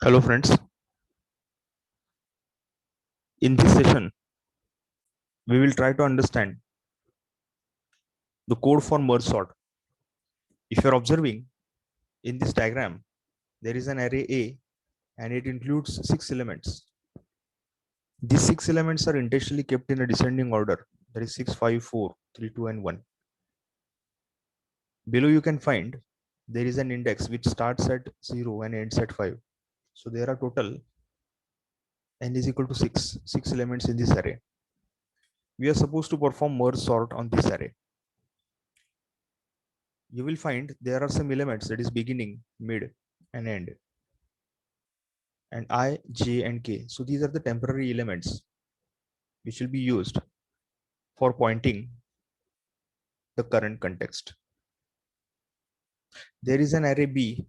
Hello friends, in this session we will try to understand the code for merge sort. If you are observing in this diagram, there is an array A and it includes 6 elements. These 6 elements are intentionally kept in a descending order, that is 6, 5, 4, 3, 2 and 1. Below you can find there is an index which starts at 0 and ends at 5. So there are total n is equal to 6 elements in this array. We are supposed to perform merge sort on this array. You will find there are some elements, that is beginning, mid and end, and I, j and k. So these are the temporary elements which will be used for pointing the current context. There is an array B.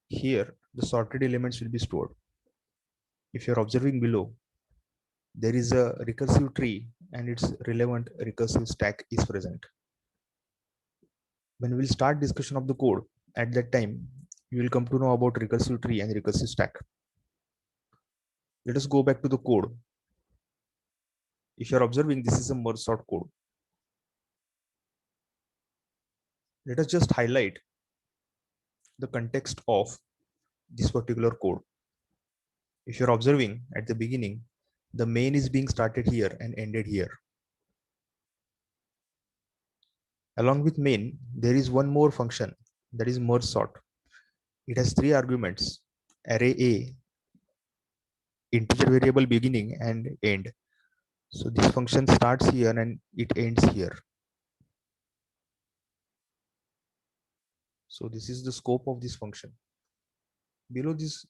Here the sorted elements will be stored. If you're observing below, there is a recursive tree and its relevant recursive stack is present. When we'll start discussion of the code, at that time you will come to know about recursive tree and recursive stack. Let us go back to the code. If you're observing, this is a merge sort code. Let us just highlight the context of this particular code. If you're observing at the beginning, the main is being started here and ended here. Along with main, there is one more function, that is merge sort. It has 3 arguments: array A, integer variable beginning and end. So this function starts here and it ends here. So this is the scope of this function. Below this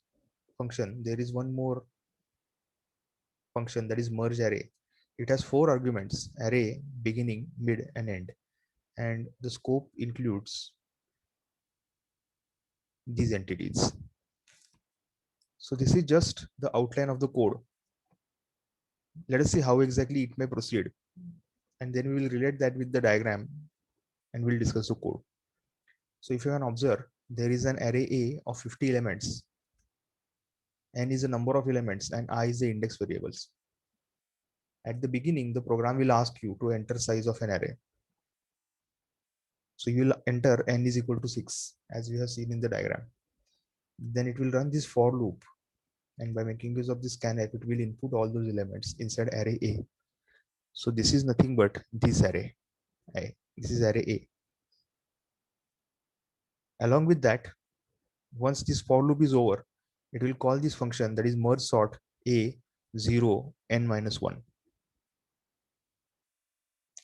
function, there is one more function, that is merge array. It has 4 arguments: array, beginning, mid and end. And the scope includes these entities. So this is just the outline of the code. Let us see how exactly it may proceed, and then we will relate that with the diagram and we'll discuss the code. So if you can observe, there is an array A of 50 elements. N is the number of elements and I is the index variables. At the beginning, the program will ask you to enter size of an array. So you will enter n is equal to 6, as we have seen in the diagram. Then it will run this for loop, and by making use of this scanf, it will input all those elements inside array A. So this is nothing but this array. This is array A. Along with that, once this for loop is over, it will call this function, that is merge sort A 0 n minus 1.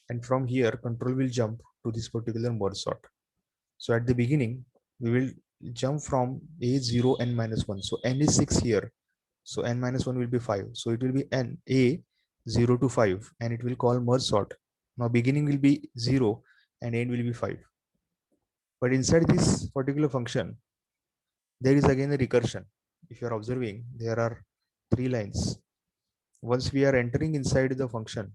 And from here, control will jump to this particular merge sort. So at the beginning, we will jump from A0 n minus 1. So n is 6 here. So n minus 1 will be 5. So it will be n A 0 to 5, and it will call merge sort. Now beginning will be 0 and end will be 5. But inside this particular function, there is again a recursion. If you are observing, there are 3 lines. Once we are entering inside the function,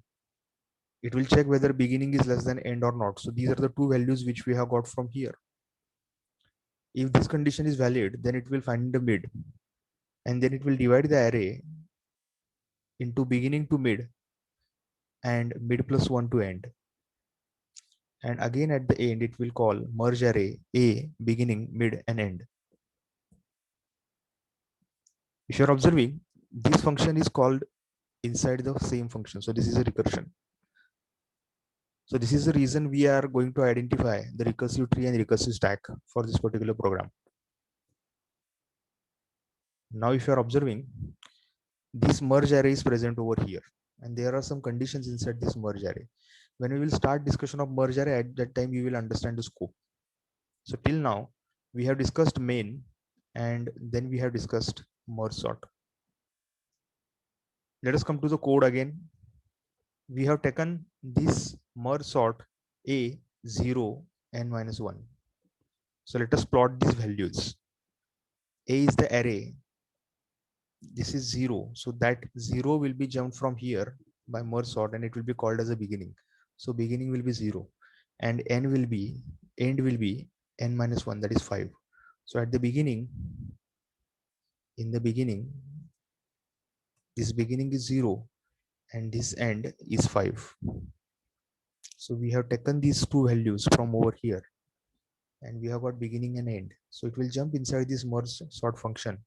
it will check whether beginning is less than end or not. So these are the 2 values which we have got from here. If this condition is valid, then it will find the mid, and then it will divide the array into beginning to mid and mid plus 1 to end. And again at the end, it will call merge array A, beginning, mid and end. If you're observing, this function is called inside the same function. So this is a recursion. So this is the reason we are going to identify the recursive tree and recursive stack for this particular program. Now, if you're observing, this merge array is present over here, and there are some conditions inside this merge array. When we will start discussion of merge array, at that time you will understand the scope. So till now, we have discussed main, and then we have discussed merge sort. Let us come to the code again. We have taken this merge sort A 0 n minus 1. So let us plot these values. A is the array. This is 0. So that 0 will be jumped from here by merge sort, and it will be called as a beginning. So beginning will be 0, and end will be n minus 1, that is 5. So at the beginning, in the beginning, this beginning is 0 and this end is 5. So we have taken these two values from over here and we have got beginning and end. So it will jump inside this merge sort function.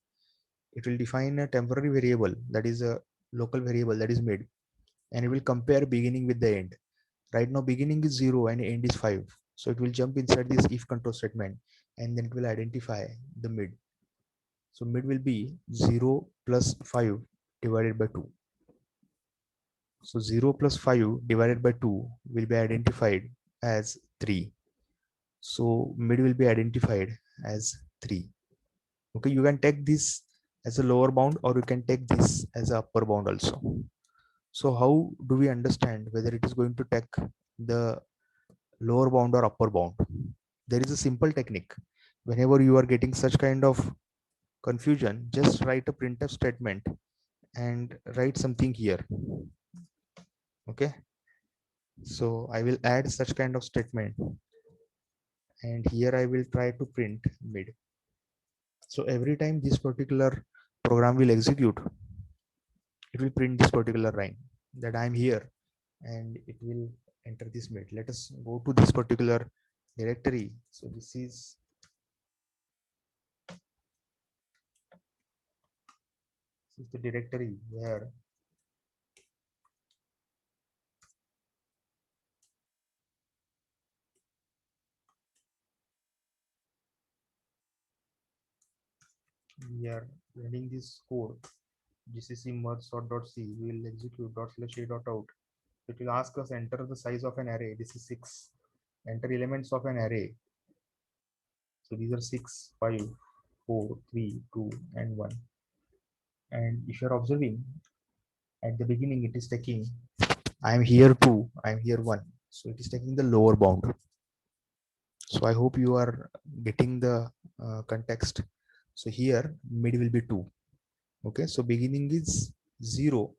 It will define a temporary variable, that is a local variable, that is mid, and it will compare beginning with the end. Right now beginning is 0 and end is 5. So it will jump inside this if control statement and then it will identify the mid. So mid will be 0 plus 5 divided by 2. So 0 plus 5 divided by 2 will be identified as 3. So mid will be identified as 3. Okay, you can take this as a lower bound or you can take this as a upper bound also. So how do we understand whether it is going to take the lower bound or upper bound? There is a simple technique. Whenever you are getting such kind of confusion, just write a printf statement and write something here. Okay, so I will add such kind of statement and here I will try to print mid. So every time this particular program will execute, it will print this particular line that I'm here and it will enter this mid. Let us go to this particular directory. So this is the directory where we are running this code. gcc merge sort.c, we will execute ./a.out. It will ask us enter the size of an array. This is 6. Enter elements of an array. So these are 6, 5, 4, 3, 2, and 1. And if you're observing, at the beginning it is taking I'm here 2, I'm here 1. So it is taking the lower bound. So I hope you are getting the context. So here mid will be 2. Okay, so beginning is 0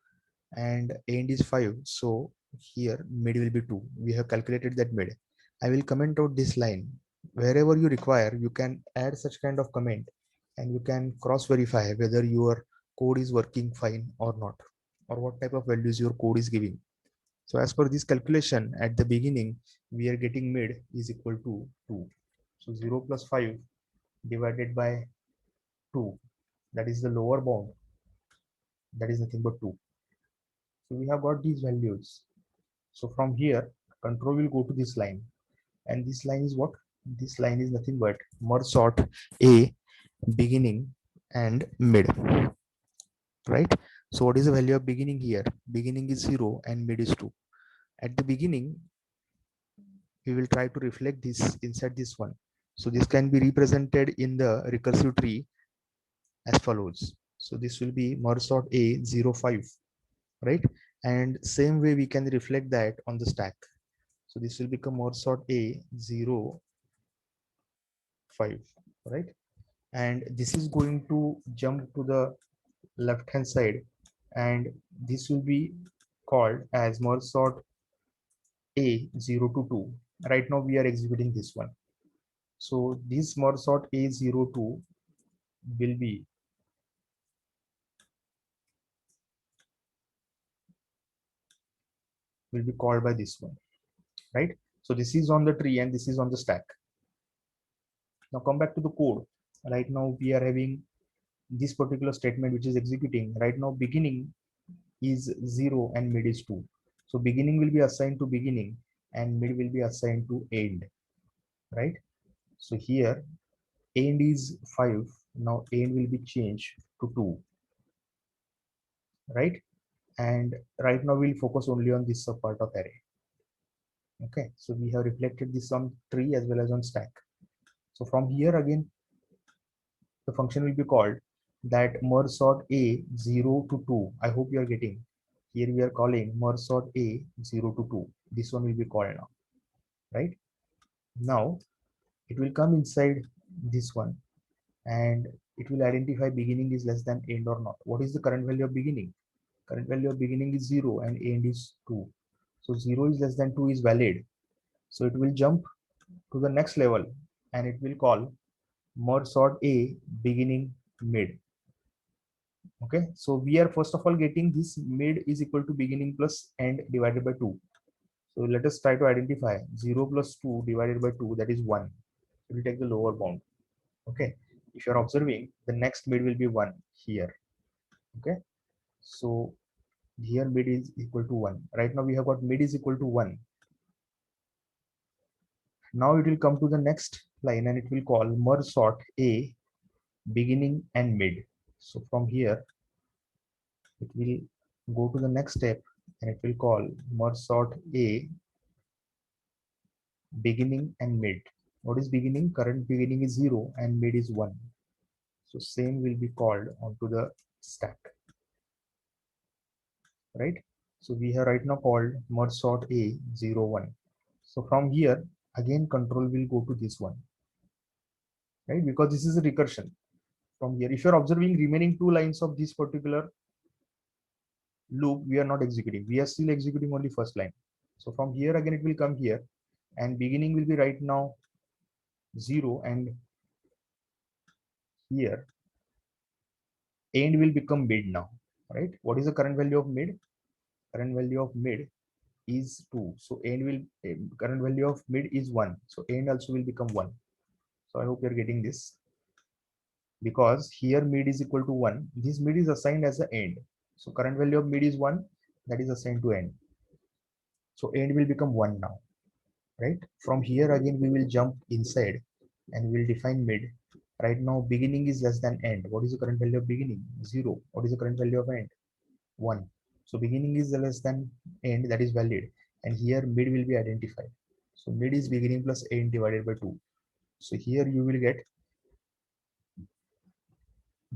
and end is 5. So here mid will be 2. We have calculated that mid. I will comment out this line. Wherever you require, you can add such kind of comment and you can cross verify whether your code is working fine or not, or what type of values your code is giving. So as per this calculation, at the beginning, we are getting mid is equal to 2. So 0 plus 5 divided by 2, that is the lower bound, that is nothing but 2. So we have got these values. So from here, control will go to this line. And this line is what? This line is nothing but merge sort A, beginning and mid, right? So what is the value of beginning here? Beginning is 0 and mid is 2. At the beginning, we will try to reflect this inside this one. So this can be represented in the recursive tree as follows. So this will be merge sort A 0, 5, right? And same way we can reflect that on the stack. So this will become merge sort A 0, 5, right? And this is going to jump to the left hand side and this will be called as merge sort A 0 to 2. Right now we are executing this one. So this merge sort A02 will be called by this one, right? So this is on the tree and this is on the stack. Now come back to the code. Right now we are having this particular statement which is executing. Right now beginning is 0 and mid is 2. So beginning will be assigned to beginning and mid will be assigned to end, right? So here end is 5. Now end will be changed to 2, right? And right now we'll focus only on this subpart of array. Okay, so we have reflected this on tree as well as on stack. So from here again, the function will be called that merge sort A 0 to 2. I hope you are getting. Here we are calling merge sort A 0 to 2. This one will be called now, right? Now it will come inside this one and it will identify beginning is less than end or not. What is the current value of beginning? Current value of beginning is 0 and end is 2. So 0 is less than 2 is valid. So it will jump to the next level and it will call merge sort A beginning mid. Okay, so we are first of all getting this mid is equal to beginning plus end divided by 2. So let us try to identify 0 plus 2 divided by 2, that is 1. We'll take the lower bound. Okay, if you're observing, the next mid will be 1 here. Okay, so here mid is equal to 1. Right now we have got mid is equal to 1. Now it will come to the next line and it will call merge sort A beginning and mid. So from here it will go to the next step and it will call merge sort A beginning and mid. What is beginning? Current beginning is 0 and mid is 1. So same will be called onto the stack, right? So we have right now called merge sort A 0 1. So from here again control will go to this one, right? Because this is a recursion. From here, if you're observing remaining two lines of this particular loop, we are not executing. We are still executing only first line. So from here again it will come here and beginning will be right now 0 and here end will become mid now, right? What is the current value of mid? Current value of mid is 2. So end will current value of mid is 1. So end also will become 1. So I hope you're getting this, because here mid is equal to 1. This mid is assigned as the end. So current value of mid is 1, that is assigned to end. So end will become 1 now, right? From here again we will jump inside and we'll define mid. Right now beginning is less than end. What is the current value of beginning? 0. What is the current value of end? 1. So beginning is less than end, that is valid, and here mid will be identified. So mid is beginning plus end divided by 2. So here you will get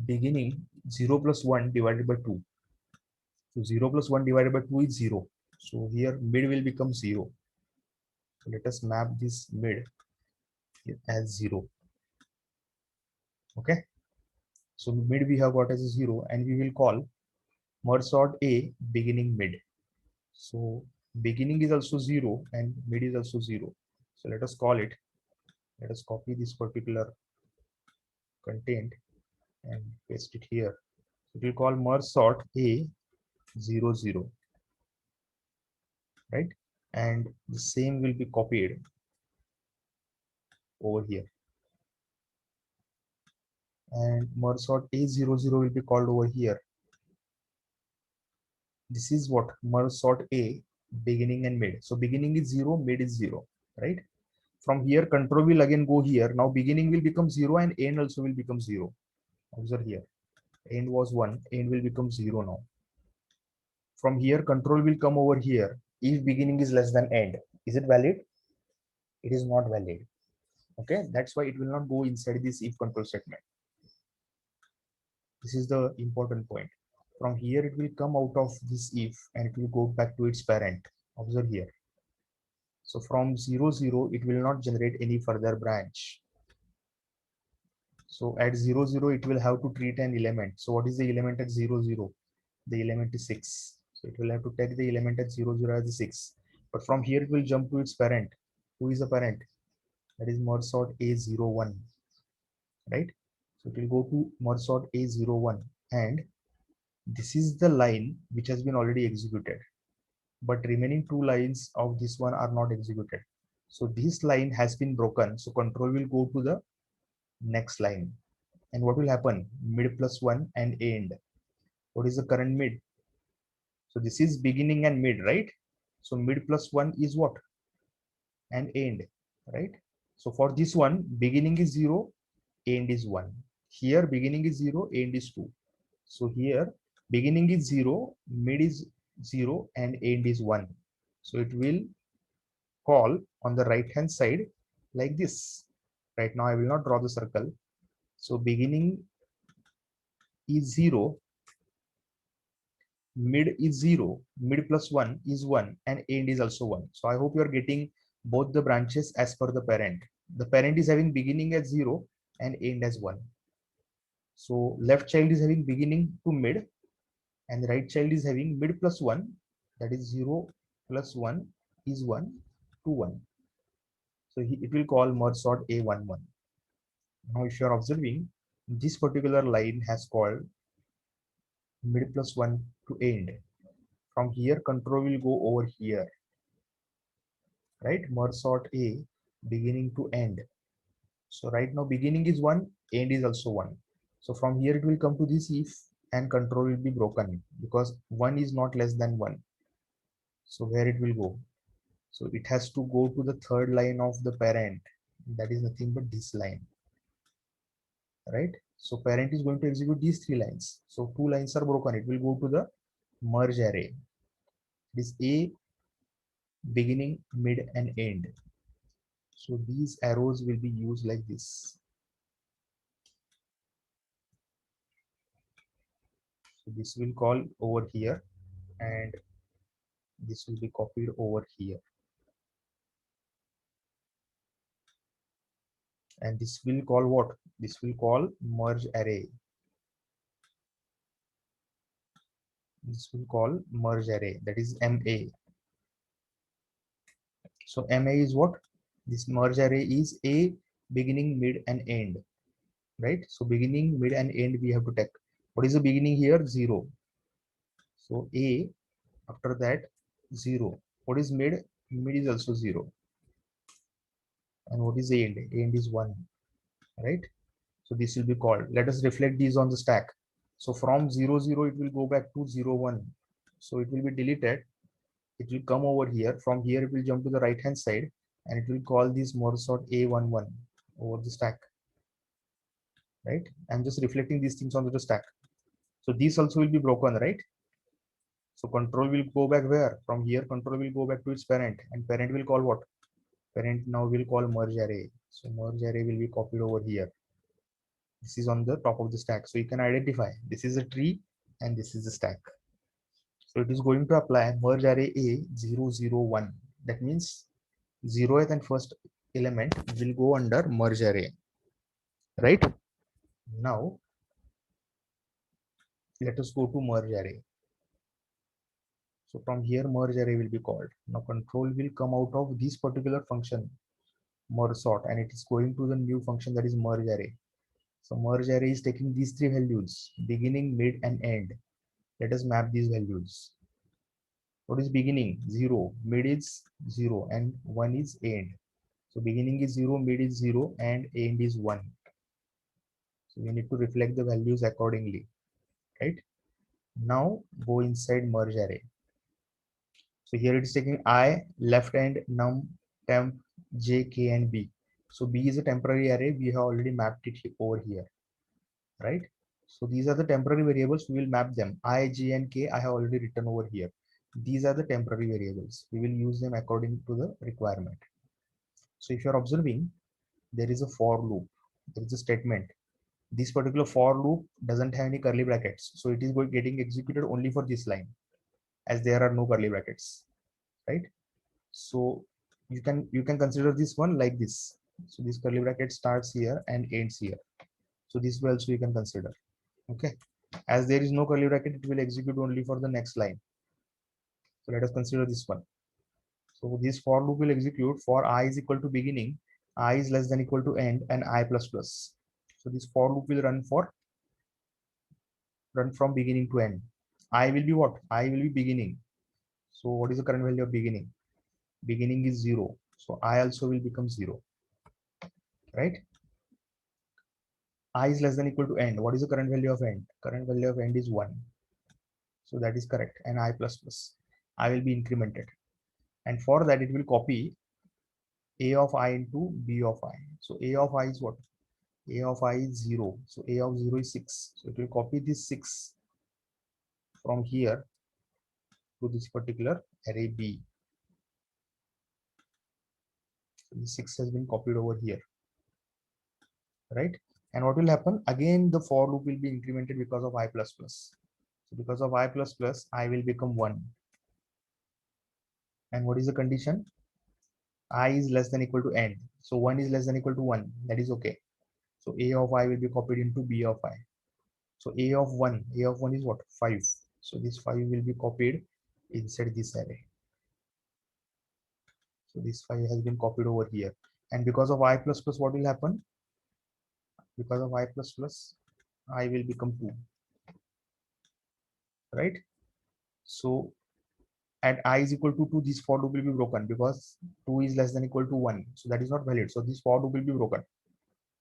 beginning 0 plus 1 divided by 2. So 0 plus 1 divided by 2 is 0. So here mid will become 0. So let us map this mid as 0. Okay. So mid we have got as a 0 and we will call merge sort A beginning mid. So beginning is also 0 and mid is also 0. So let us call it. Let us copy this particular content and paste it here. It will call merge sort A 0 0, right? And the same will be copied over here. And merge sort A00 will be called over here. This is what merge sort A beginning and mid. So beginning is 0, mid is 0, right? From here control will again go here. Now beginning will become 0 and end also will become 0. Observe here, end was 1, end will become 0 now. From here control will come over here. If beginning is less than end, is it valid? It is not valid. Okay, that's why it will not go inside this if control statement. This is the important point. From here it will come out of this if and it will go back to its parent. Observe here. So from 0 0 it will not generate any further branch. So at 0 0 it will have to treat an element. So what is the element at 0 0? The element is 6. So it will have to take the element at 0 0 as a 6. But from here it will jump to its parent. Who is the parent? That is merge sort A01, right? So it will go to merge sort A01 and this is the line which has been already executed, but remaining two lines of this one are not executed. So this line has been broken. So control will go to the next line. And what will happen? Mid plus 1 and end. What is the current mid? So this is beginning and mid, right? So mid plus 1 is what? And end, right? So for this one, beginning is 0, end is 1. Here beginning is 0, end is 2. So here beginning is 0, mid is 0 and end is 1. So it will call on the right hand side like this. Right now I will not draw the circle. So beginning is 0, mid is 0, mid plus 1 is 1 and end is also 1. So I hope you are getting both the branches as per the parent. The parent is having beginning as 0 and end as 1. So left child is having beginning to mid and the right child is having mid plus 1, that is 0 plus 1 is 1 to 1. So it will call merge sort A11. Now, if you are observing, this particular line has called mid plus 1 to end. From here control will go over here, right? Merge sort A beginning to end. So right now beginning is 1, end is also 1. So from here it will come to this if, and control will be broken because 1 is not less than 1. So where it will go? So it has to go to the third line of the parent. That is nothing but this line, right? So parent is going to execute these 3 lines. So 2 lines are broken. It will go to the merge array. This A beginning, mid, and end. So these arrows will be used like this. So this will call over here, and this will be copied over here. And this will call what? This will call merge array. This will call merge array, that is MA. So MA is what? This merge array is A beginning, mid, and end, right? So beginning, mid, and end we have to take. What is the beginning here? 0. So A, after that 0. What is mid? Mid is also 0. And what is end? End is 1, right? So this will be called. Let us reflect these on the stack. So from 0, 0, it will go back to 0, 1. So it will be deleted. It will come over here. From here, it will jump to the right hand side and it will call this merge sort A11 over the stack, right? I'm just reflecting these things onto the stack. So these also will be broken, right? So control will go back where? From here, control will go back to its parent, and parent will call what? Parent now will call merge array. So merge array will be copied over here. This is on the top of the stack. So you can identify this is a tree and this is the stack. So it is going to apply merge array A001. That means 0th and first element will go under merge array, right? Now let us go to merge array. So from here merge array will be called. Now control will come out of this particular function merge sort, and it is going to the new function, that is merge array. So merge array is taking these 3 values, beginning, mid, and end. Let us map these values. What is beginning? 0, mid is 0, and 1 is end. So beginning is 0, mid is 0, and end is 1. So we need to reflect the values accordingly, right? Now go inside merge array. So here it is taking I, left end, num, temp, j, k, and b. So b is a temporary array. We have already mapped it over here, right? So these are the temporary variables. We will map them. I, j, and k I have already written over here. These are the temporary variables. We will use them according to the requirement. So if you are observing, there is a for loop. There is a statement. This particular for loop doesn't have any curly brackets. So it is getting executed only for this line, as there are no curly brackets, right? So you can consider this one like this. So this curly bracket starts here and ends here. So this way also you can consider. Okay. As there is no curly bracket, it will execute only for the next line. So let us consider this one. So this for loop will execute for I is equal to beginning, I is less than equal to end, and I plus plus. So this for loop will run from beginning to end. I will be what? I will be beginning. So what is the current value of beginning? Beginning is 0. So I also will become 0, right? I is less than equal to end. What is the current value of end? Current value of end is 1. So that is correct. And I plus plus. I will be incremented. And for that, it will copy A of I into B of I. So A of I is what? A of I is 0. So A of 0 is 6. So it will copy this 6 from here to this particular array B. So the 6 has been copied over here, right? And what will happen? Again, the for loop will be incremented because of I plus plus. So because of I plus plus, I will become 1. And what is the condition? I is less than equal to end. So 1 is less than equal to 1. That is okay. So A of I will be copied into B of I. So A of 1 is what? 5. So this 5 will be copied inside this array. So this 5 has been copied over here. And because of I plus plus, what will happen? Because of I plus plus, I will become 2. right? So at I is equal to 2, this for loop will be broken because 2 is less than equal to 1, so that is not valid, so this for loop will be broken.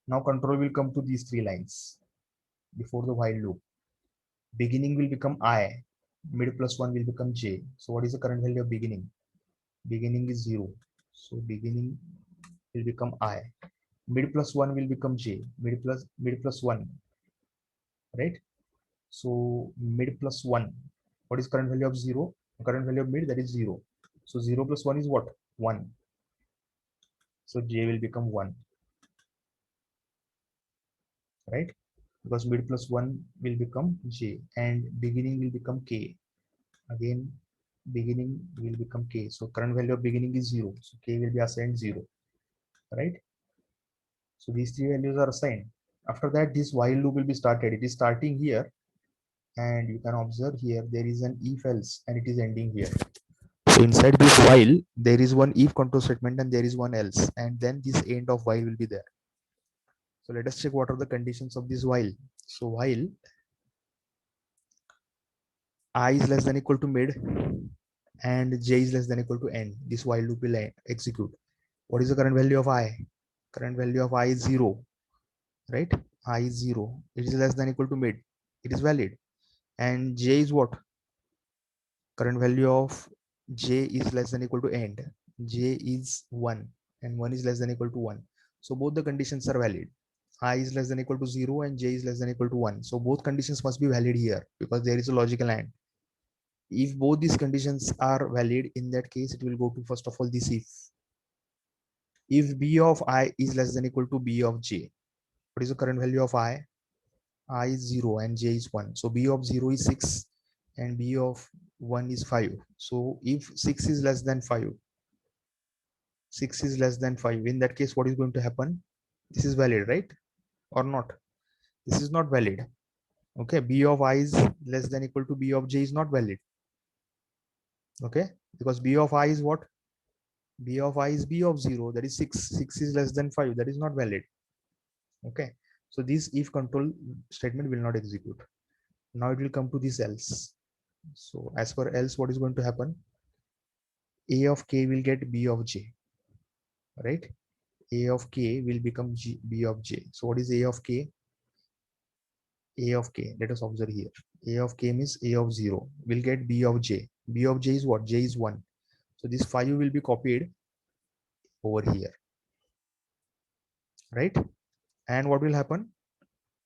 Now control will come to these three lines before the while loop. Beginning will become I, mid plus 1 will become j. So what is the current value of beginning? Beginning is 0, so beginning will become I. Mid plus 1 will become j, mid plus 1, right? So mid plus 1, what is current value of 0? The current value of mid, that is 0. So 0 plus 1 is what? 1. So j will become 1, right? Because mid plus 1 will become j and beginning will become k. Again beginning will become k, so current value of beginning is 0, so k will be assigned 0, right? So these three values are assigned. After that, this while loop will be started. It is starting here, and you can observe here there is an if else and it is ending here. So inside this while there is one if control statement and there is one else, and then this end of while will be there. So let us check what are the conditions of this while. So while I is less than equal to mid and j is less than equal to end, this while loop will execute. What is the current value of I? Current value of I is 0, right? I is 0. It is less than equal to mid. It is valid. And j is what? Current value of j is less than equal to end. J is 1 and 1 is less than equal to 1. So both the conditions are valid. I is less than equal to 0 and j is less than equal to 1. So both conditions must be valid here because there is a logical AND. If both these conditions are valid, in that case, it will go to first of all this if. If b of I is less than equal to b of j, what is the current value of I? I is 0 and j is 1. So b of 0 is 6 and b of 1 is 5. So if 6 is less than 5, 6 is less than 5, in that case, what is going to happen? This is valid, right? Or not? This is not valid. Okay, b of I is less than equal to b of j is not valid. Okay, because b of I is what? B of I is b of 0, that is 6. 6 is less than 5, that is not valid. Okay, so this if control statement will not execute. Now it will come to this else. So as per else, what is going to happen? A of k will get b of j, right? A of k will become b of j. So what is A of k? A of k, let us observe here. A of k means A of 0 will get b of j. B of j is what? J is 1. So this 5 will be copied over here, right? And what will happen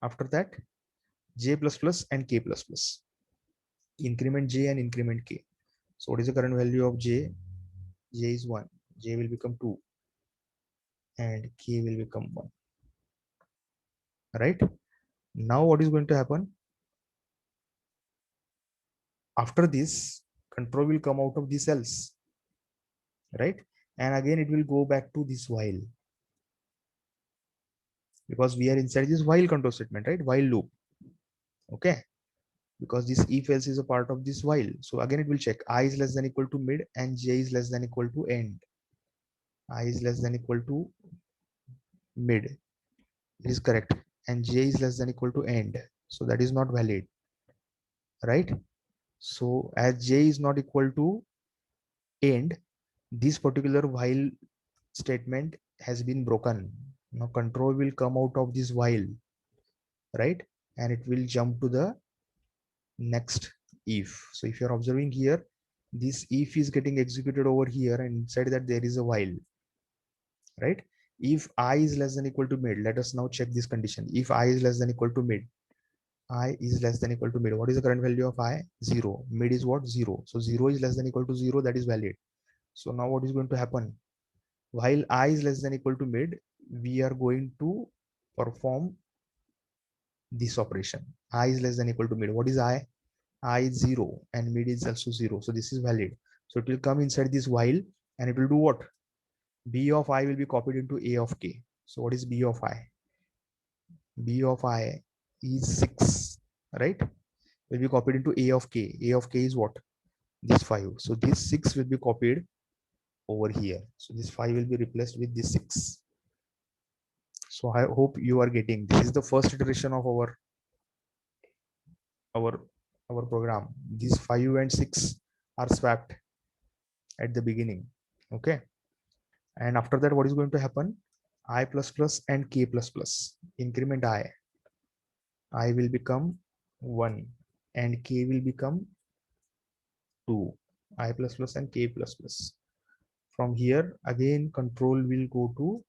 after that? J plus plus and k plus plus. Increment j and increment k. So what is the current value of j? J is 1. J will become 2 and k will become 1. Right? Now what is going to happen? After this, control will come out of this else. Right? And again it will go back to this while. Because we are inside this while control statement, right? While loop. Okay. Because this if else is a part of this while. So again it will check I is less than equal to mid and j is less than equal to end. I is less than equal to mid. It is correct. And j is less than equal to end. So that is not valid. Right? So as j is not equal to end, this particular while statement has been broken. Now control will come out of this while, right? And it will jump to the next if. So if you're observing here, this if is getting executed over here and inside that there is a while, right? If I is less than equal to mid, let us now check this condition. If I is less than equal to mid, I is less than equal to mid. What is the current value of I? 0. Mid is what? 0. So 0 is less than equal to 0. That is valid. So now what is going to happen? While I is less than equal to mid, we are going to perform this operation. I is less than equal to mid. What is I? I is 0 and mid is also 0. So this is valid. So it will come inside this while and it will do what? B of I will be copied into A of k. So what is B of I? B of I is 6, right? Will be copied into A of k. A of k is what? This 5. So this 6 will be copied over here. So this 5 will be replaced with this 6. So I hope you are getting, this is the first iteration of our our program. These 5 and 6 are swapped at the beginning. Okay. And after that, what is going to happen? I plus plus and k plus plus. Increment I. I will become 1 and k will become 2. I plus plus and k plus plus. From here, again, control will go to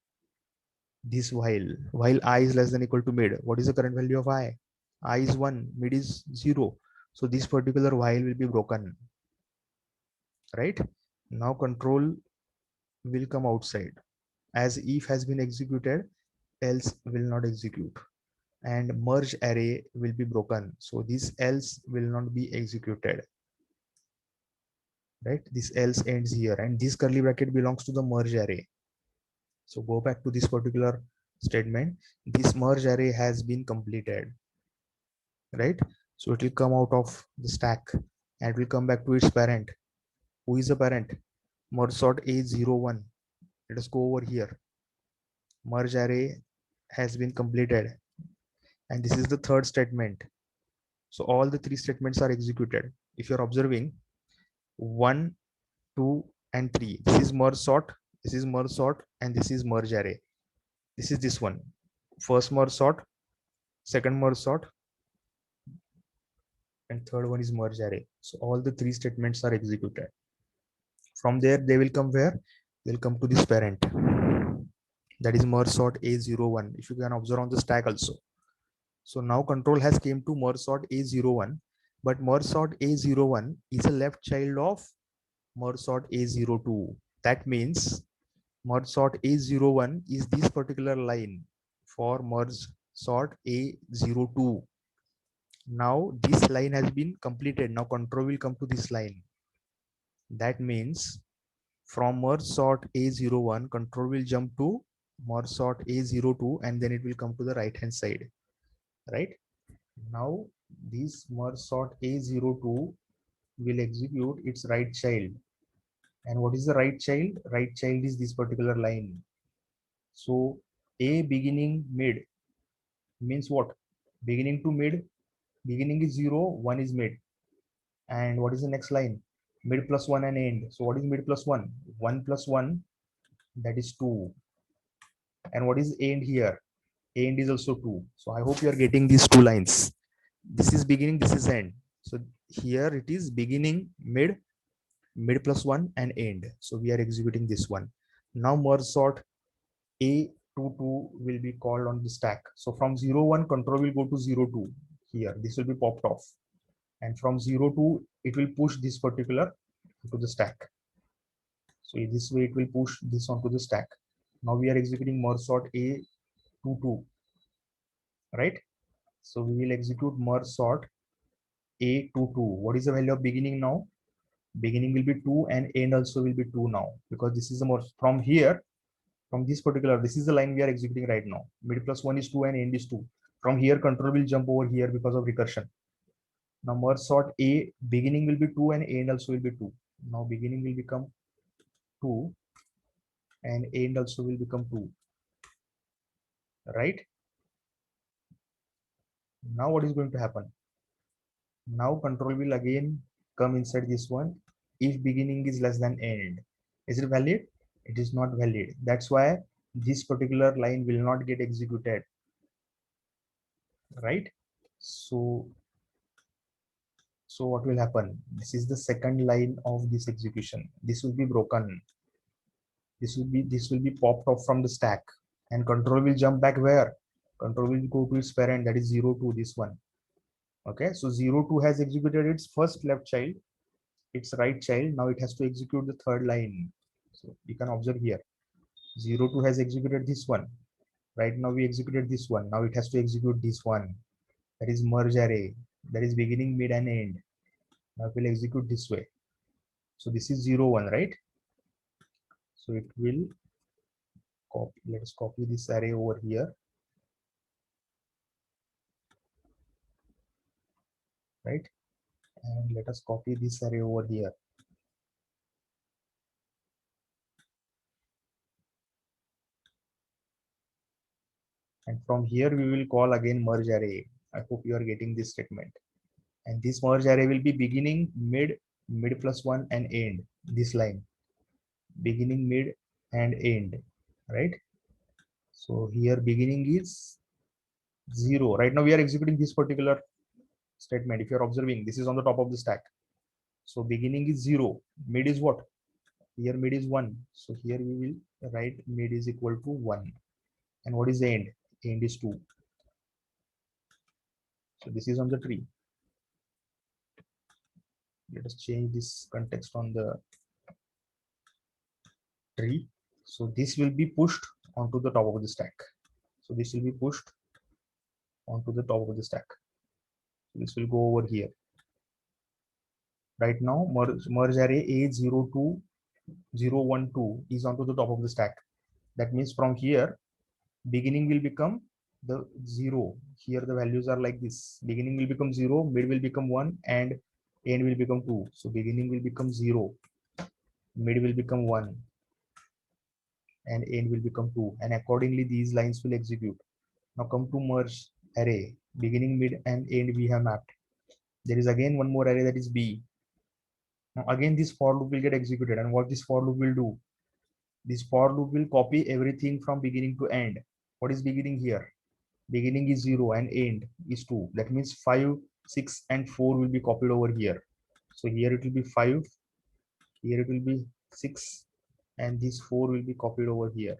this while I is less than equal to mid. What is the current value of I is 1, mid is 0. So this particular while will be broken, right? Now control will come outside. As if has been executed, else will not execute. And merge array will be broken. So this else will not be executed, right? This else ends here. And this curly bracket belongs to the merge array. So go back to this particular statement. This merge array has been completed, right? So it will come out of the stack and it will come back to its parent. Who is the parent? Merge sort A01. Let us go over here. Merge array has been completed. And this is the third statement. So all the three statements are executed. If you're observing 1, 2, and 3, this is merge sort, this is merge sort, and this is merge array. This is this one. First merge sort, second merge sort, and third one is merge array. So all the three statements are executed. From there, they will come where? They'll come to this parent. That is merge sort A01. If you can observe on the stack also. So now control has came to merge sort A01, but merge sort A01 is a left child of merge sort A02. That means merge sort A01 is this particular line for merge sort A02. Now this line has been completed. Now control will come to this line. That means from merge sort A01, control will jump to merge sort A02 and then it will come to the right hand side, right? Now this merge sort A02 will execute its right child. And what is the right child? Right child is this particular line. So A beginning mid means what? Beginning to mid. Beginning is 0, 1 is mid. And what is the next line? Mid plus 1 and end. So what is mid plus 1? 1 plus 1, that is 2. And what is end here? End is also 2. So I hope you are getting these two lines. This is beginning, this is end. So here it is beginning, mid plus 1 and end. So we are executing this one. Now merge sort A22 will be called on the stack. So from 0, 1 control will go to 0, 2 here. This will be popped off. And from 0, 2 it will push this particular to the stack. So in this way it will push this onto the stack. Now we are executing merge sort A22, right? So we will execute merge sort A22. What is the value of beginning now? Beginning will be 2 and end also will be 2 now, because this is the merge from here. From this particular, this is the line we are executing right now. Mid plus 1 is 2 and end is 2. From here, control will jump over here because of recursion. Now merge sort A, beginning will be 2 and end also will be 2. Now beginning will become 2 and end also will become 2. Right? Now what is going to happen? Now control will again come inside this one. If beginning is less than end. Is it valid? It is not valid. That's why this particular line will not get executed. Right? So what will happen? This is the second line of this execution. This will be broken. This will be popped off from the stack, and control will jump back where? Control will go to its parent, that is 0, 2, this one. Okay, so 0, 2 has executed its first left child, its right child. Now it has to execute the third line. So you can observe here, 0, 2 has executed this one. Right now we executed this one. Now it has to execute this one. That is merge array. That is beginning, mid, and end. Now it will execute this way. So this is 0, 1, right? So it will copy. Let's copy this array over here. Right? And let us copy this array over here. And from here we will call again merge array. I hope you are getting this statement. And this merge array will be beginning, mid plus one, and end. This line, beginning, mid, and end, right? So here beginning is 0. Right now we are executing this particular statement. If you are observing, this is on the top of the stack. So beginning is 0. Mid is what? Here mid is 1. So here we will write mid is equal to 1. And what is the end? End is 2. So this is on the tree. Let us change this context on the tree. So this will be pushed onto the top of the stack. So this will be pushed onto the top of the stack. So this will go over here. Right now, merge array A02, 012 is onto the top of the stack. That means from here, beginning will become the 0. Here the values are like this. Beginning will become 0, mid will become 1, and end will become 2. So beginning will become 0, mid will become 1, and end will become 2. And accordingly, these lines will execute. Now come to merge array. Beginning, mid, and end we have mapped. There is again one more array, that is B. Now again this for loop will get executed, and what this for loop will do? This for loop will copy everything from beginning to end. What is beginning here? Beginning is 0 and end is 2. That means 5, 6, and 4 will be copied over here. So here it will be 5, here it will be 6, and this 4 will be copied over here.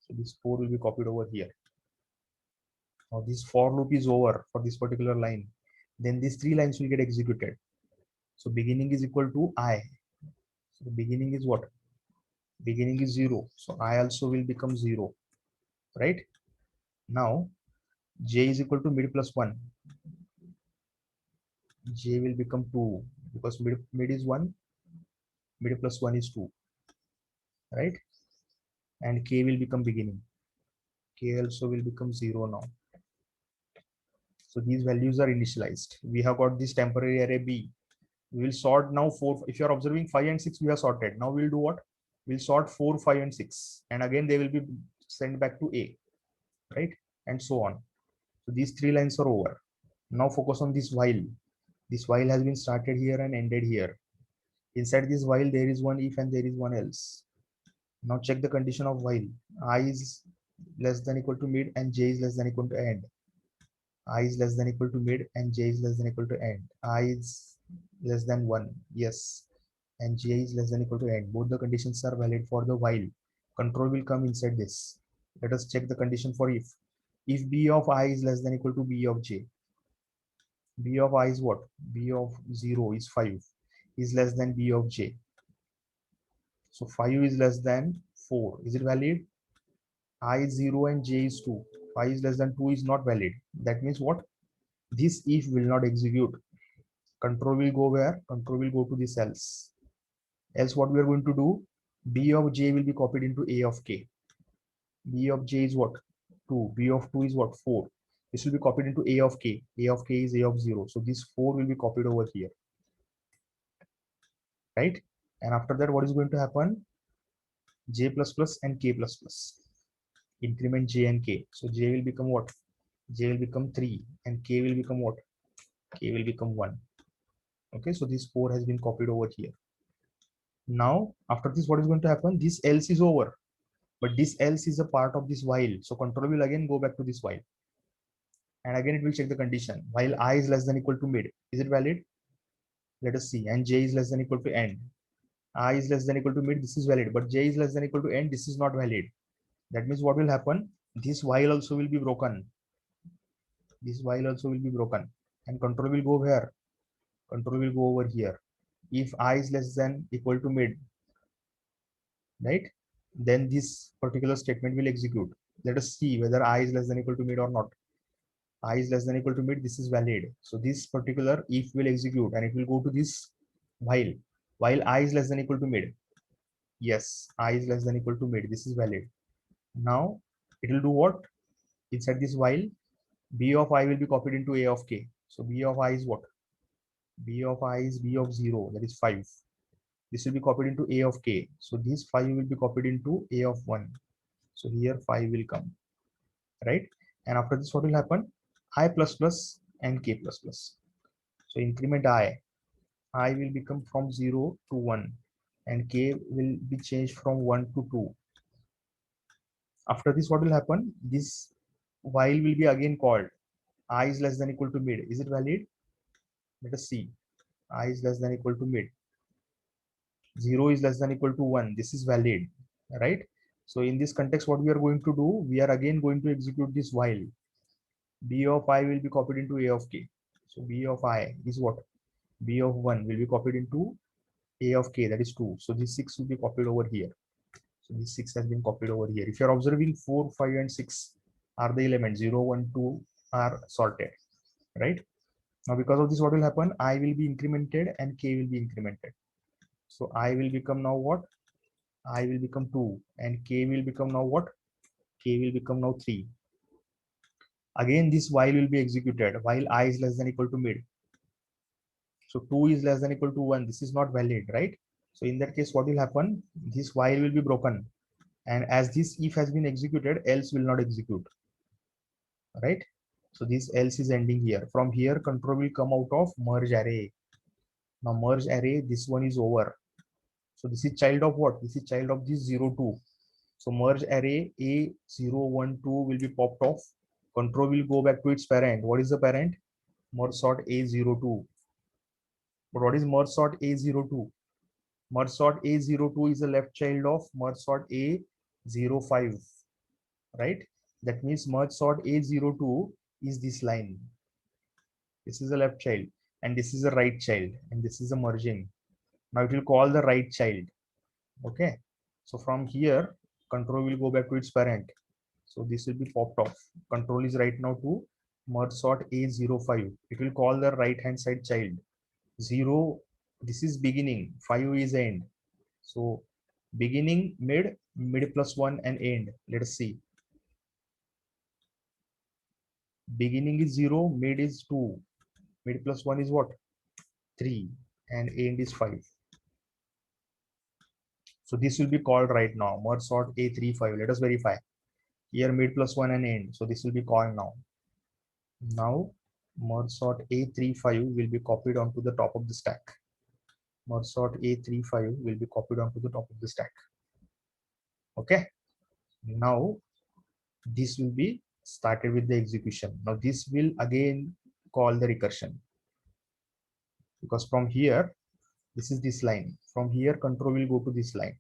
So this 4 will be copied over here. Now this for loop is over for this particular line. Then these 3 lines will get executed. So beginning is equal to I. So the beginning is what? Beginning is 0. So I also will become 0. Right? Now j is equal to mid plus 1. J will become 2 because mid is 1, mid plus 1 is 2. Right? And k will become beginning. K also will become 0 now. So these values are initialized. We have got this temporary array B. We will sort now 4. If you are observing 5 and 6, we have sorted. Now we will do what? We'll sort 4, 5, and 6. And again, they will be sent back to A. Right? And so on. So these 3 lines are over. Now focus on this while. This while has been started here and ended here. Inside this while, there is one if and there is one else. Now check the condition of while. I is less than equal to mid and j is less than equal to end. I is less than equal to mid and j is less than equal to end. I is less than 1. Yes. And j is less than equal to end. Both the conditions are valid for the while. Control will come inside this. Let us check the condition for if. If b of I is less than equal to b of j. B of I is what? B of 0 is 5. Is less than b of j. So 5 is less than 4. Is it valid? I is 0 and j is 2. 5 is less than 2 is not valid. That means what? This if will not execute. Control will go where? Control will go to this else. Else what we are going to do? B of j will be copied into A of k. B of j is what? 2. B of 2 is what? 4. This will be copied into A of k. A of k is A of 0. So this 4 will be copied over here. Right? And after that, what is going to happen? J plus plus and k plus plus. Increment j and k. So j will become what? J will become 3 and k will become what? K will become 1. Okay, so this 4 has been copied over here. Now, after this, what is going to happen? This else is over, but this else is a part of this while. So control will again go back to this while. And again, it will check the condition. While I is less than equal to mid. Is it valid? Let us see. And j is less than equal to end. I is less than equal to mid. This is valid, but j is less than equal to end. This is not valid. That means what will happen? This while also will be broken. This while also will be broken. And control will go where? Control will go over here. If I is less than equal to mid, right? Then this particular statement will execute. Let us see whether I is less than equal to mid or not. I is less than equal to mid. This is valid. So this particular if will execute and it will go to this while. While I is less than equal to mid. Yes, I is less than equal to mid. This is valid. Now it will do what? Inside this while, B of I will be copied into A of k. So B of I is what? B of I is B of 0, that is 5. This will be copied into A of k. So this 5 will be copied into A of 1. So here 5 will come, right? And after this, what will happen? I plus plus and k plus plus. So increment I will become from 0 to 1 and k will be changed from 1 to 2. After this, what will happen? This while will be again called. I is less than equal to mid. Is it valid? Let us see. I is less than equal to mid. 0 is less than equal to 1. This is valid, right? So in this context, what we are going to do, we are again going to execute this while. B of I will be copied into A of k. So B of I is what? B of 1 will be copied into A of k, that is 2. So this 6 will be copied over here. So this 6 has been copied over here. If you are observing 4, 5, and 6 are the elements, 0, 1, 2 are sorted, right? Now because of this, what will happen? I will be incremented and k will be incremented. So I will become now what? I will become 2 and k will become now what? K will become now 3. Again, this while will be executed while I is less than equal to mid. So 2 is less than equal to 1. This is not valid, right? So in that case, what will happen? This while will be broken. And as this if has been executed, else will not execute, right? So this else is ending here. From here, control will come out of merge array. Now merge array, this one is over. So this is child of what? This is child of this 0, 2. So merge array A 0, 1, 2 will be popped off. Control will go back to its parent. What is the parent? Merge sort A02. But what is merge sort A02? Merge sort A02 is the left child of merge sort A05, right? That means merge sort A02 is this line. This is the left child and this is the right child and this is the merging. Now it will call the right child. Okay. So from here, control will go back to its parent. So this will be popped off. Control is right now to merge sort A05. It will call the right hand side child. 0, this is beginning, 5 is end. So beginning, mid plus 1 and end. Let us see. Beginning is 0, mid is 2. Mid plus 1 is what? 3 and end is 5. So this will be called right now. Merge sort A35. Let us verify. Here mid plus 1 and end. So this will be called now. Now merge sort A35 will be copied onto the top of the stack. Merge sort A35 will be copied onto the top of the stack. Okay. Now this will be started with the execution. Now this will again call the recursion. Because from here, this is this line. From here, control will go to this line.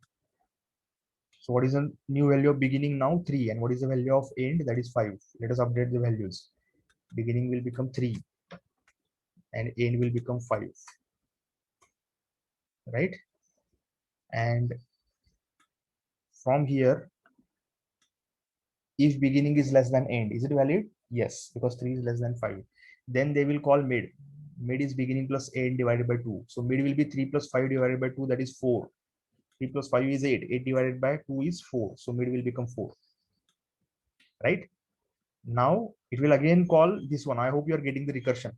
So what is the new value of beginning now? 3. And what is the value of end? That is 5. Let us update the values. Beginning will become 3 and end will become 5. Right? And from here, if beginning is less than end, is it valid? Yes, because 3 is less than 5. Then they will call mid. Mid is beginning plus end divided by 2. So mid will be 3 plus 5 divided by 2, that is 4. 3 plus 5 is 8. 8 divided by 2 is 4. So mid will become 4. Right? Now it will again call this one. I hope you are getting the recursion.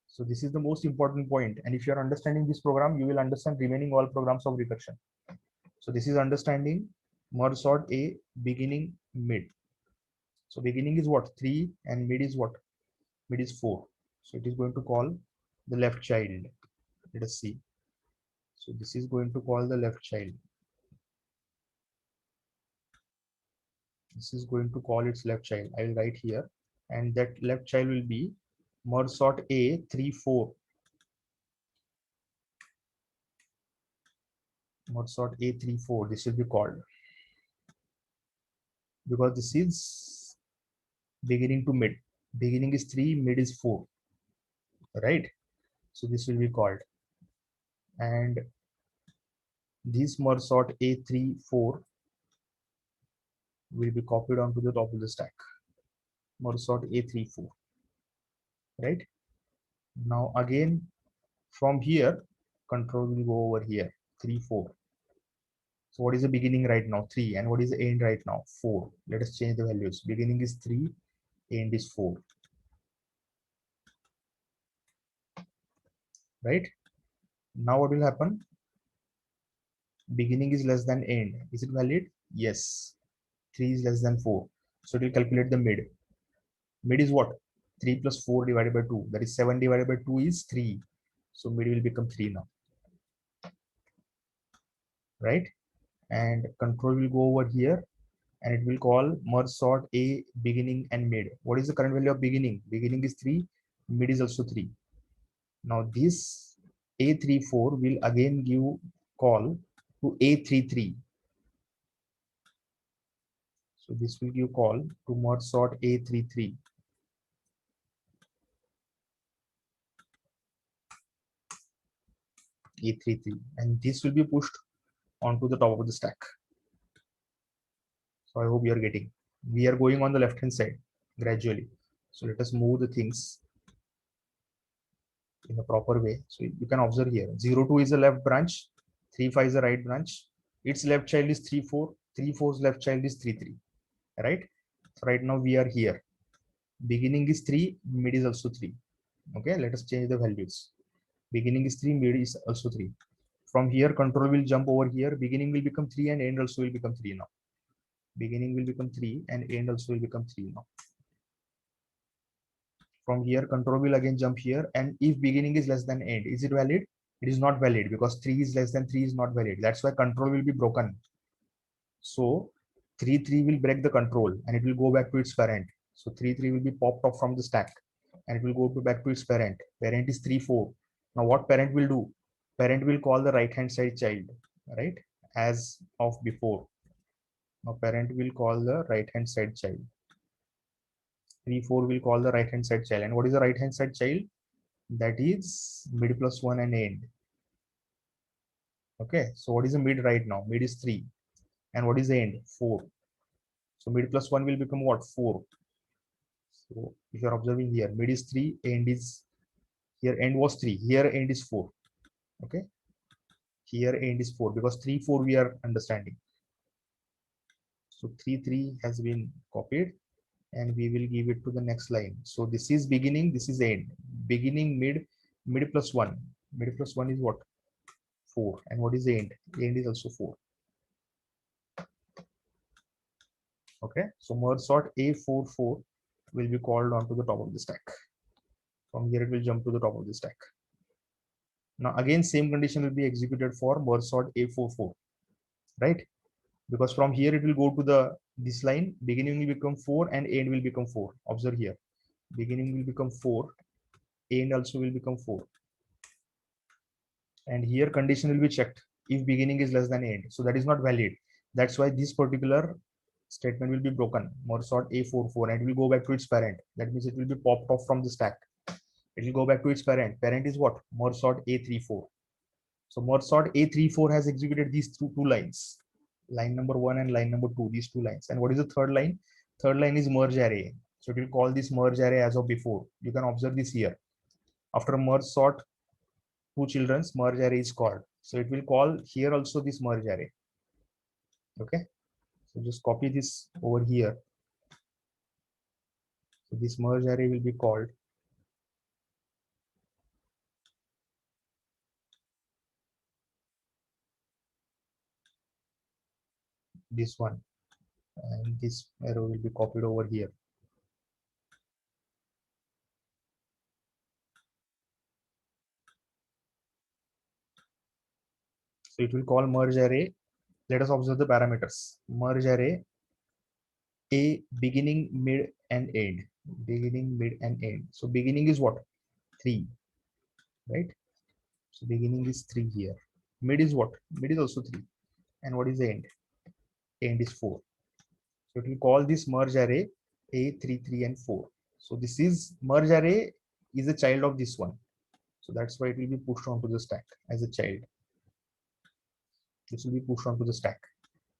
So this is the most important point. And if you are understanding this program, you will understand remaining all programs of recursion. So this is understanding merge sort A, beginning, mid. So beginning is what? 3 and mid is what? Mid is 4. So it is going to call the left child. Let us see. So this is going to call the left child. This is going to call its left child. I will write here. And that left child will be merge sort A34. Merge sort A34. This will be called. Because this is beginning to mid. Beginning is 3, mid is 4. Right? So this will be called. And this merge sort A34 will be copied onto the top of the stack. Merge sort A34. Right? Now again, from here, control will go over here. 3, 4. So what is the beginning right now? 3. And what is the end right now? 4. Let us change the values. Beginning is 3, end is 4. Right? Now what will happen? Beginning is less than end. Is it valid? Yes. 3 is less than 4. So it will calculate the mid. Mid is what? 3 plus 4 divided by 2, that is 7 divided by 2 is 3. So mid will become 3 now, right? And control will go over here and it will call merge sort a beginning and mid. What is the current value of beginning? Beginning is 3, mid is also 3. Now this A34 will again give call to A33. So this will give call to merge sort A33. A33, and this will be pushed onto the top of the stack. So I hope you are getting. We are going on the left hand side gradually. So let us move the things in a proper way. So you can observe here 02 is the left branch, 35 is the right branch. Its left child is 34, 34's left child is 33, right? So right now we are here. Beginning is 3, mid is also 3. Okay, let us change the values. Beginning is 3, mid is also 3. From here, control will jump over here. Beginning will become 3 and end also will become 3 now. Beginning will become 3 and end also will become 3 now. From here, control will again jump here. And if beginning is less than end, is it valid? It is not valid because 3 is less than 3 is not valid. That's why control will be broken. So 3 will break the control and it will go back to its parent. So 3 will be popped off from the stack and it will go back to its parent. Parent is 3 4. Now what parent will do? Parent will call the right hand side child, right? As of before. Now parent will call the right hand side child. 3 4 will call the right hand side child. And what is the right hand side child? That is mid plus 1 and end. Okay, so what is the mid right now? Mid is 3. And what is the end? 4. So mid plus 1 will become what? 4. So if you are observing here, mid is 3, end is here, end was 3, here end is 4. Okay, here end is 4 because 3 4 we are understanding. So 3 has been copied and we will give it to the next line. So this is beginning, this is end. Beginning, mid plus 1. Mid plus 1 is what? 4. And what is the end? End is also 4. Okay, so merge sort A44 will be called onto the top of the stack. From here it will jump to the top of the stack. Now again same condition will be executed for merge sort A44, right? Because from here it will go to the this line, beginning will become 4 and end will become 4. Observe here, beginning will become 4, end also will become 4. And here condition will be checked if beginning is less than end. So that is not valid. That's why this particular statement will be broken. Merge sort A44 and it will go back to its parent. That means it will be popped off from the stack. It will go back to its parent. Parent is what? Merge sort A34. So merge sort A34 has executed these two lines. Line number 1 and line number 2, these two lines. And what is the third line? Third line is merge array. So it will call this merge array as of before. You can observe this here. After merge sort, two children's merge array is called. So it will call here also this merge array. Okay. So just copy this over here. So this merge array will be called this one. And this arrow will be copied over here. So it will call merge array. Let us observe the parameters. Merge array A beginning, mid, and end. Beginning, mid, and end. So beginning is what? 3, right? So beginning is 3 here. Mid is what? Mid is also 3. And what is the end? End is 4. So it will call this merge array A3, 3, and 4. So this is merge array is a child of this one. So that's why it will be pushed onto the stack as a child. This will be pushed onto the stack.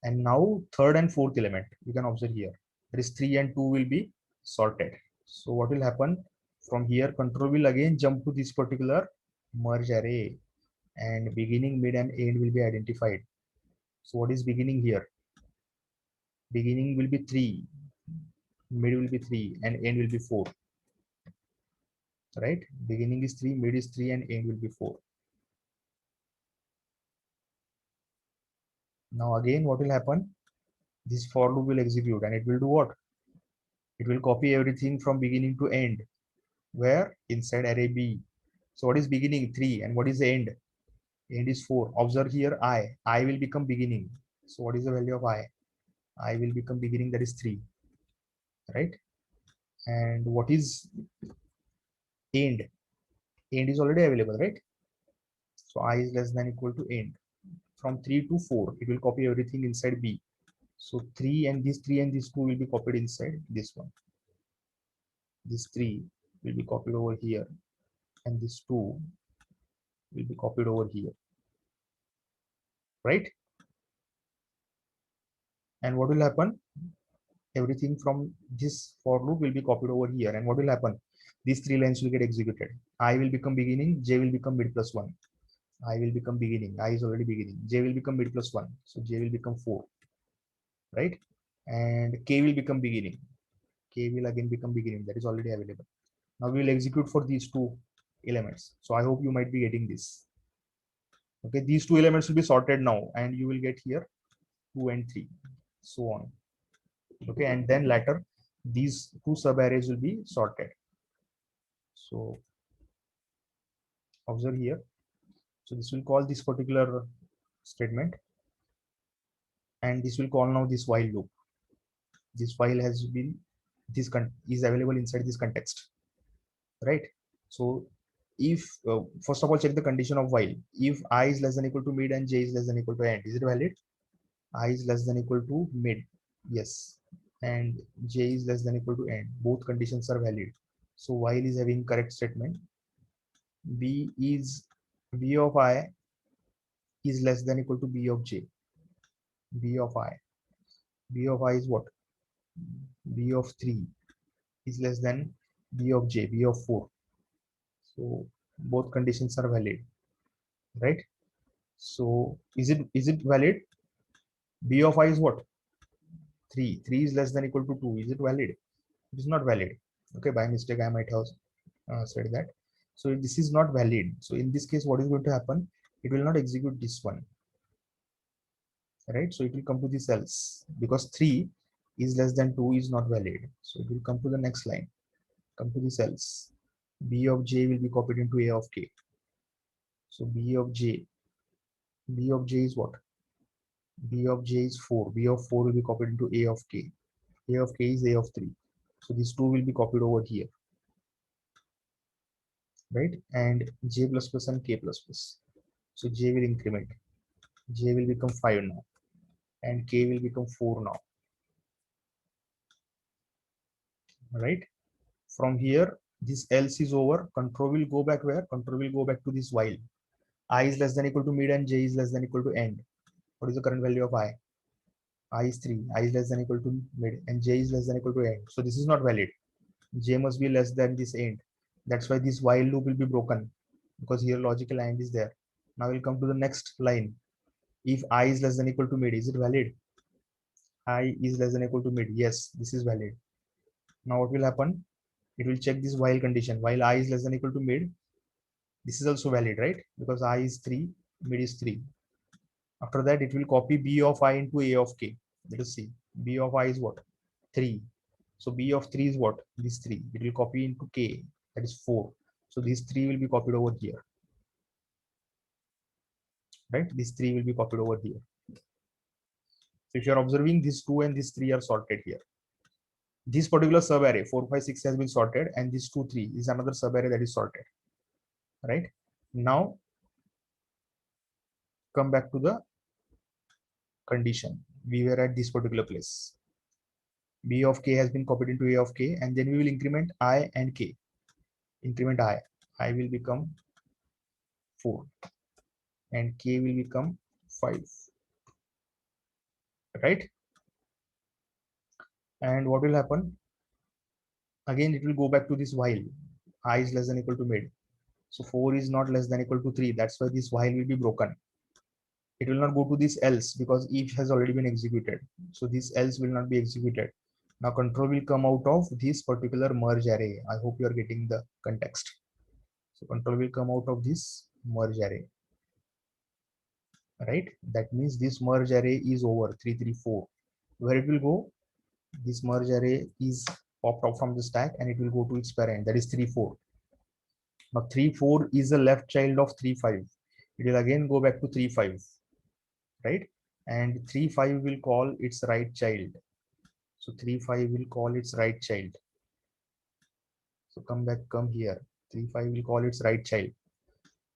And now third and fourth element, you can observe here. That is 3 and 2 will be sorted. So what will happen? From here, control will again jump to this particular merge array and beginning, mid, and end will be identified. So what is beginning here? Beginning will be 3, mid will be 3, and end will be 4. Right? Beginning is 3, mid is 3, and end will be 4. Now again, what will happen? This for loop will execute and it will do what? It will copy everything from beginning to end. where? Inside array B. So what is beginning? 3. And what is the end? End is 4. Observe here I will become beginning. So what is the value of I will become beginning, that is 3, right? And what is end? End is already available, right? So I is less than equal to end. From 3 to 4 it will copy everything inside B. So 3 and this 3 and this 2 will be copied inside this one. This 3 will be copied over here, and this 2 will be copied over here, right? And what will happen? Everything from this for loop will be copied over here. And what will happen? These 3 lines will get executed. I will become beginning, J will become mid plus 1. I will become beginning. I is already beginning. J will become mid plus 1. So J will become 4, right? And K will become beginning. K will again become beginning. That is already available. Now we will execute for these 2 elements. So I hope you might be getting this. Okay, these 2 elements will be sorted now, and you will get here 2 and 3, so on. Okay, and then later these 2 sub arrays will be sorted. So observe here. So this will call this particular statement, and this will call now this while loop. This while has been is available inside this context, right? So if first of all check the condition of while. If I is less than equal to mid and J is less than equal to end, is it valid? I is less than equal to mid, yes, and J is less than equal to end. Both conditions are valid. So while is having correct statement. B of I is less than equal to B of J. B of I is what? B of 3 is less than B of J, B of 4. So both conditions are valid, right? So is it valid? B of I is what? 3. 3 is less than equal to 2. Is it valid? It is not valid. Okay, by mistake I might have said that. So this is not valid. So in this case, what is going to happen? It will not execute this one, right? So it will come to this else, because 3 is less than 2 is not valid. So it will come to the next line, come to this else. B of J will be copied into A of K. So B of J is what? B of J is 4. B of 4 will be copied into A of K. A of K is A of 3. So these 2 will be copied over here, right? And J plus plus and K plus plus. So J will increment. J will become 5 now, and K will become 4 now, right? From here, this else is over. Control will go back where? Control will go back to this while. I is less than equal to mid and J is less than equal to end. What is the current value of I? I is 3. I is less than equal to mid and J is less than equal to end. So this is not valid. J must be less than this end. That's why this while loop will be broken, because here logical and is there. Now we'll come to the next line. If I is less than equal to mid, is it valid? I is less than equal to mid. Yes, this is valid. Now what will happen? It will check this while condition. While I is less than equal to mid, this is also valid, right? Because I is 3, mid is 3. After that, it will copy B of I into A of K. Let us see. B of I is what? 3. So B of 3 is what? This 3. It will copy into K, that is 4. So these 3 will be copied over here, right? These 3 will be copied over here. So if you are observing, these 2 and these 3 are sorted here. This particular sub array 4, 5, 6 has been sorted, and this 2, 3 is another sub array that is sorted, right? Now come back to the condition. We were at this particular place. B of K has been copied into A of K, and then we will increment I and K. Increment I will become 4 and K will become 5, right? And what will happen? Again, it will go back to this while. I is less than equal to mid. So 4 is not less than equal to 3. That's why this while will be broken. It will not go to this else, because if has already been executed. So this else will not be executed. Now control will come out of this particular merge array. I hope you are getting the context. So control will come out of this merge array, right? That means this merge array is over 3, 3, 4. Where it will go? This merge array is popped out from the stack, and it will go to its parent, that is 3, 4. Now 3 4 is the left child of 3 5. It will again go back to 3 5, right? And 3 5 will call its right child. So 3 5 will call its right child. So come here. 3 5 will call its right child.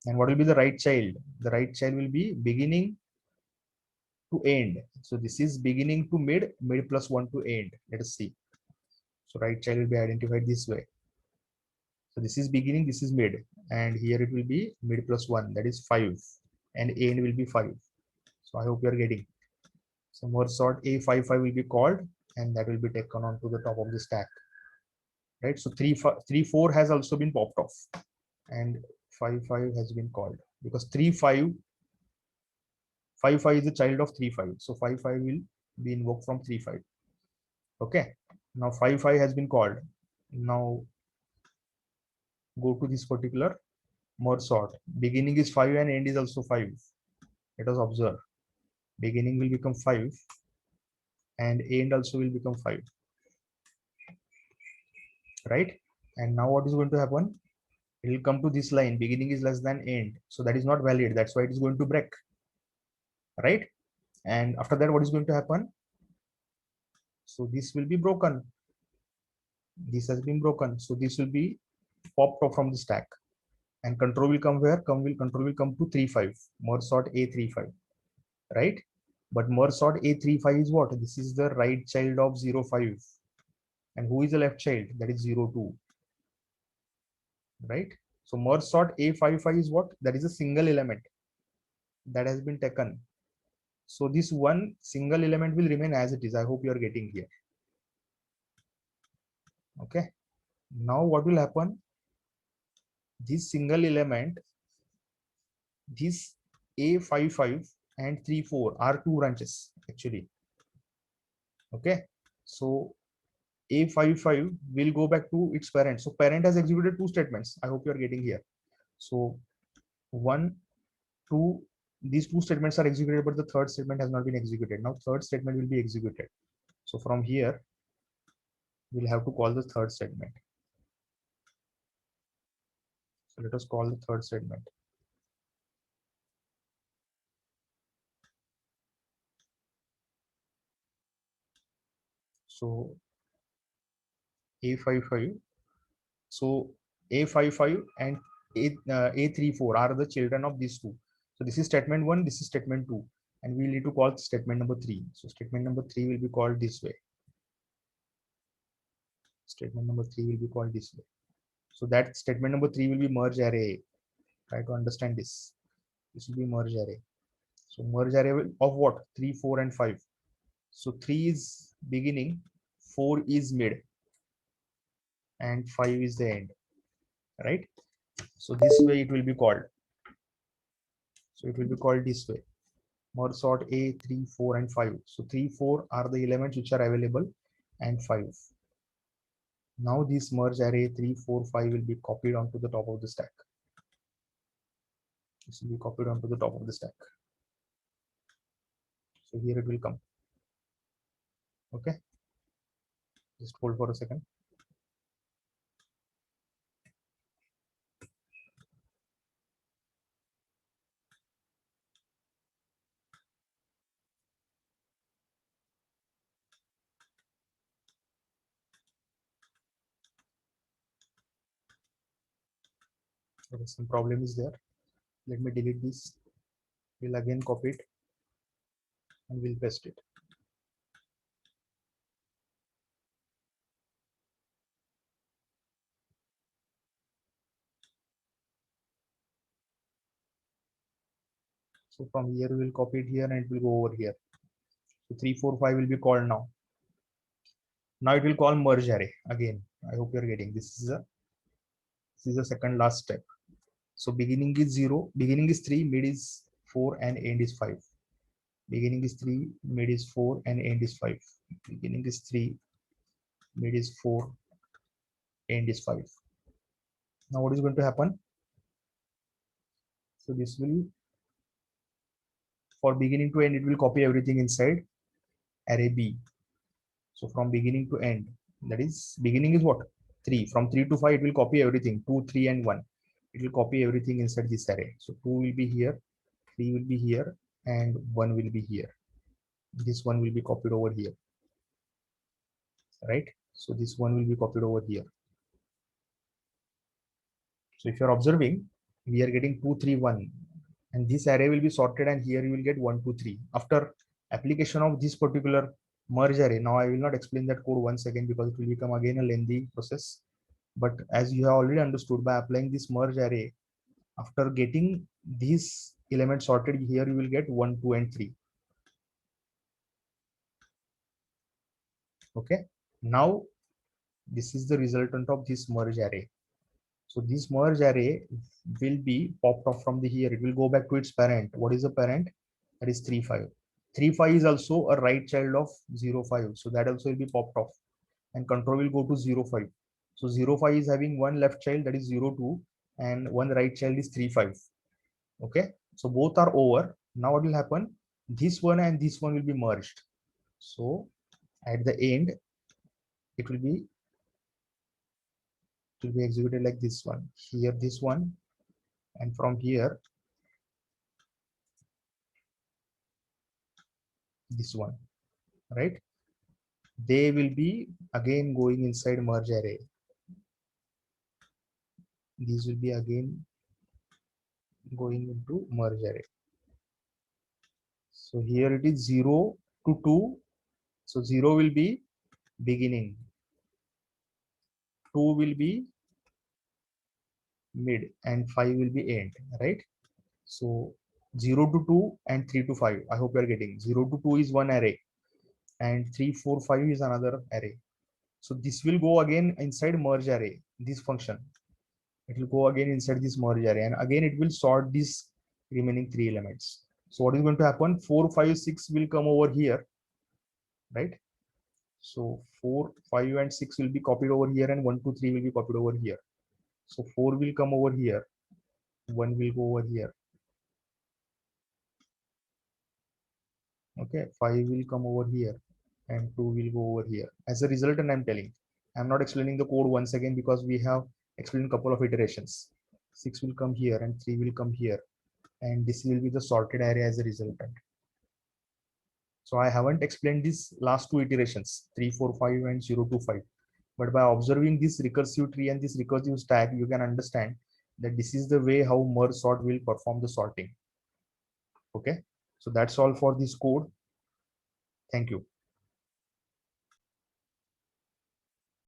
And what will be the right child? The right child will be beginning to end. So this is beginning to mid, mid plus 1 to end. Let us see. So right child will be identified this way. So this is beginning, this is mid, and here it will be mid plus 1, that is 5, and end will be 5. So I hope you are getting. So merge sort A55 will be called, and that will be taken on to the top of the stack, right? So 3 4 has also been popped off, and 5 5 has been called, because 3 5 5 5 is the child of 3 5. So 5 5 will be invoked from 3 5. Okay. Now 5 5 has been called. Now go to this particular merge sort. Beginning is 5 and end is also 5. Let us observe. Beginning will become 5 and end also will become 5, right? And now what is going to happen? It will come to this line. Beginning is less than end. So that is not valid. That's why it is going to break, right? And after that, what is going to happen? So this will be broken. This has been broken. So this will be popped off from the stack. And control will come where? Control will come to 3 5. Merge sort A35, right? But merge sort A35 is what? This is the right child of 0 5. And who is the left child? That is 0 2, right? So merge sort A55 is what? That is a single element that has been taken. So this one single element will remain as it is. I hope you are getting here. Okay. Now what will happen? This single element, this A55 and 3 4 are two branches actually. Okay. So A55 will go back to its parent. So parent has executed two statements. I hope you are getting here. So 1, 2, these two statements are executed, but the third statement has not been executed. Now third statement will be executed. So from here, we'll have to call the third statement. So let us call the third statement. So A55. So A55 and A34 are the children of these two. So this is statement 1, this is statement 2. And we need to call statement number 3. So statement number 3 will be called this way. Statement number 3 will be called this way. So that statement number 3 will be merge array. Try to understand this. This will be merge array. So merge array of what? 3, 4, and 5. So 3 is beginning, 4 is mid, and 5 is the end, right? So this way it will be called. So it will be called this way. Merge sort A, 3, 4, and 5. So 3, 4 are the elements which are available, and 5. Now this merge array 3, 4, 5 will be copied onto the top of the stack. This will be copied onto the top of the stack. So here it will come. Okay. Just hold for a second. Okay, some problem is there. Let me delete this. We'll again copy it and we'll paste it. So from here we will copy it here and it will go over here. So 3, 4, 5 will be called now. Now it will call merge array again. I hope you're getting this is the second last step. So beginning is 0, beginning is 3, mid is 4, and end is 5. Beginning is 3, mid is 4, and end is 5. Beginning is 3, mid is 4, end is 5. Now what is going to happen? So this will, for beginning to end, it will copy everything inside array B. So from beginning to end, that is beginning is what? 3. From 3 to 5, it will copy everything, 2, 3, and 1. it will copy everything inside this array. So 2 will be here, 3 will be here, and 1 will be here. This one will be copied over here, right? So this one will be copied over here. So if you're observing, we are getting 2, 3, 1, and this array will be sorted, and here you will get 1, 2, 3. After application of this particular merge array, now I will not explain that code once again because it will become again a lengthy process. But as you have already understood, by applying this merge array, after getting these elements sorted, here you will get 1, 2, and 3. Okay. Now this is the resultant of this merge array. So this merge array will be popped off from the here. It will go back to its parent. What is the parent? That is 3, 5. 3, 5 is also a right child of 0, 5. So that also will be popped off. And control will go to 0, 5. So 0, 5 is having one left child, that is 0, 2. And one right child is 3, 5. Okay. So both are over. Now what will happen? This one and this one will be merged. So at the end, it will be executed like this one. Here this one, and from here this one, right? They will be again going inside merge array. These will be again going into merge array. So here it is 0 to 2. So 0 will be beginning, 2 will be mid, and 5 will be end, right? So 0 to 2 and 3 to 5. I hope you are getting. 0 to 2 is one array, and 3, 4, 5 is another array. So this will go again inside merge array, this function. It will go again inside this merge array, and again it will sort these remaining 3 elements. So what is going to happen? 4, 5, 6 will come over here, right? So 4, 5, and 6 will be copied over here, and 1, 2, 3 will be copied over here. So 4 will come over here, 1 will go over here. Okay, 5 will come over here, and 2 will go over here. As a resultant, I'm telling. I'm not explaining the code once again because we have explained a couple of iterations. 6 will come here, and 3 will come here, and this will be the sorted array as a resultant. So I haven't explained these last two iterations, 3, 4, 5, and 0 to 5. But by observing this recursive tree and this recursive stack, you can understand that this is the way how merge sort will perform the sorting. Okay, so that's all for this code. Thank you.